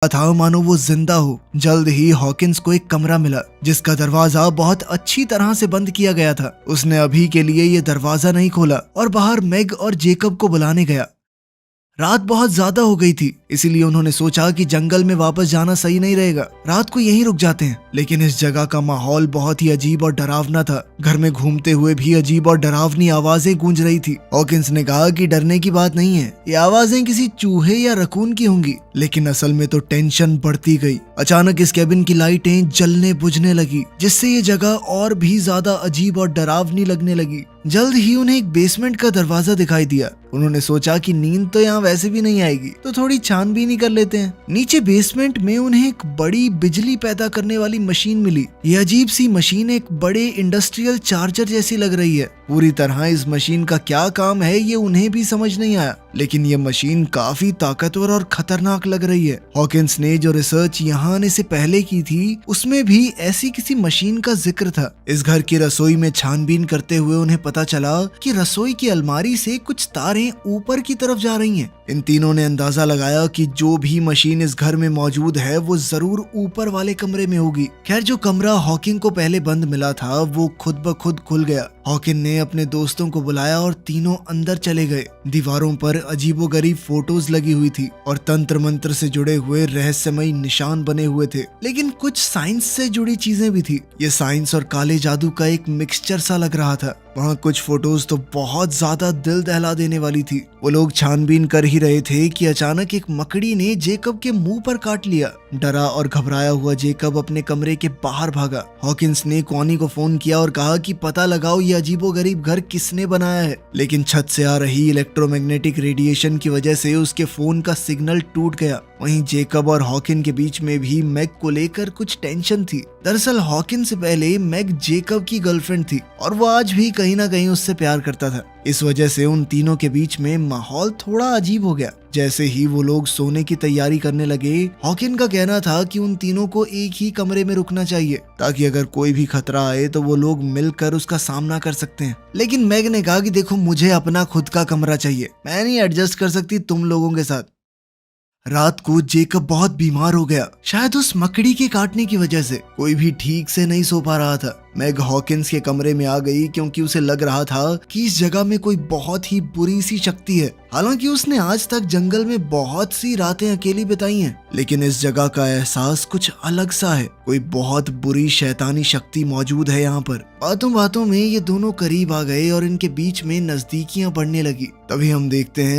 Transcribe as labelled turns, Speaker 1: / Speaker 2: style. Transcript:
Speaker 1: था मानो वो जिंदा हो। जल्द ही हॉकिंस को एक कमरा मिला जिसका दरवाजा बहुत अच्छी तरह से बंद किया गया था। उसने अभी के लिए ये दरवाजा नहीं खोला और बाहर मैग और जेकब को बुलाने गया। रात बहुत ज्यादा हो गई थी, इसीलिए उन्होंने सोचा कि जंगल में वापस जाना सही नहीं रहेगा, रात को यहीं रुक जाते हैं। लेकिन इस जगह का माहौल बहुत ही अजीब और डरावना था। घर में घूमते हुए भी अजीब और डरावनी आवाजें गूंज रही थी। हॉकिंस ने कहा कि डरने की बात नहीं है, ये आवाजें किसी चूहे या रकून की होंगी। लेकिन असल में तो टेंशन बढ़ती गई। अचानक इस कैबिन की लाइटें जलने बुझने लगी, जिससे ये जगह और भी ज्यादा अजीब और डरावनी लगने लगी। जल्द ही उन्हें एक बेसमेंट का दरवाजा दिखाई दिया। उन्होंने सोचा कि नींद तो यहाँ वैसे भी नहीं आएगी, तो थोड़ी छानबीन ही कर लेते हैं। नीचे बेसमेंट में उन्हें एक बड़ी बिजली पैदा करने वाली मशीन मिली। ये अजीब सी मशीन एक बड़े इंडस्ट्रियल चार्जर जैसी लग रही है। पूरी तरह इस मशीन का क्या काम है ये उन्हें भी समझ नहीं आया, लेकिन ये मशीन काफी ताकतवर और खतरनाक लग रही है। हॉकिंस ने जो रिसर्च यहाँ आने से पहले की थी उसमें भी ऐसी किसी मशीन का जिक्र था। इस घर की रसोई में छानबीन करते हुए उन्हें पता चला कि रसोई की अलमारी से कुछ तारें ऊपर की तरफ जा रही हैं। इन तीनों ने अंदाजा लगाया कि जो भी मशीन इस घर में मौजूद है वो जरूर ऊपर वाले कमरे में होगी। खैर, जो कमरा हॉकिंग को पहले बंद मिला था वो खुद ब खुद खुल गया। हॉकिन ने अपने दोस्तों को बुलाया और तीनों अंदर चले गए। दीवारों पर अजीबोगरीब फोटोज लगी हुई थी और तंत्र मंत्र से जुड़े हुए रहस्यमयी निशान बने हुए थे। लेकिन कुछ साइंस से जुड़ी चीजें भी थी। ये साइंस और काले जादू का एक मिक्सचर सा लग रहा था। वहाँ कुछ फोटोज तो बहुत ज्यादा दिल दहला देने वाली थी। वो लोग छानबीन कर ही रहे थे कि अचानक एक मकड़ी ने जेकब के मुंह पर काट लिया। डरा और घबराया हुआ जेकब अपने कमरे के बाहर भागा। हॉकिंस ने कॉनी को फोन किया और कहा कि पता लगाओ ये अजीबोगरीब घर किसने बनाया है। लेकिन छत से आ रही इलेक्ट्रोमैग्नेटिक रेडिएशन की वजह से उसके फोन का सिग्नल टूट गया। वहीं जेकब और हॉकिन के बीच में भी मैग को लेकर कुछ टेंशन थी। दरअसल हॉकिन से पहले मैग जेकब की गर्लफ्रेंड थी और वो आज भी कहीं ना कहीं उससे प्यार करता था। इस वजह से उन तीनों के बीच में माहौल थोड़ा अजीब हो गया। जैसे ही वो लोग सोने की तैयारी करने लगे, हॉकिन का कहना था कि उन तीनों को एक ही कमरे में रुकना चाहिए ताकि अगर कोई भी खतरा आए तो वो लोग मिलकर उसका सामना कर सकते हैं। लेकिन मैग ने कहा कि देखो, मुझे अपना खुद का कमरा चाहिए, मैं नहीं एडजस्ट कर सकती तुम लोगों के साथ। रात को जेकब बहुत बीमार हो गया, शायद उस मकड़ी के काटने की वजह से। कोई भी ठीक से नहीं सो पा रहा था। मैग हॉकिंस के कमरे में आ गई क्योंकि उसे लग रहा था कि इस जगह में कोई बहुत ही बुरी सी शक्ति है। हालांकि उसने आज तक जंगल में बहुत सी रातें अकेली बिताई हैं, लेकिन इस जगह का एहसास कुछ अलग सा है। कोई बहुत बुरी शैतानी शक्ति मौजूद है यहाँ पर। बातों बातों में ये दोनों करीब आ गए और इनके बीच में नजदीकियां बढ़ने लगी। तभी हम देखते हैं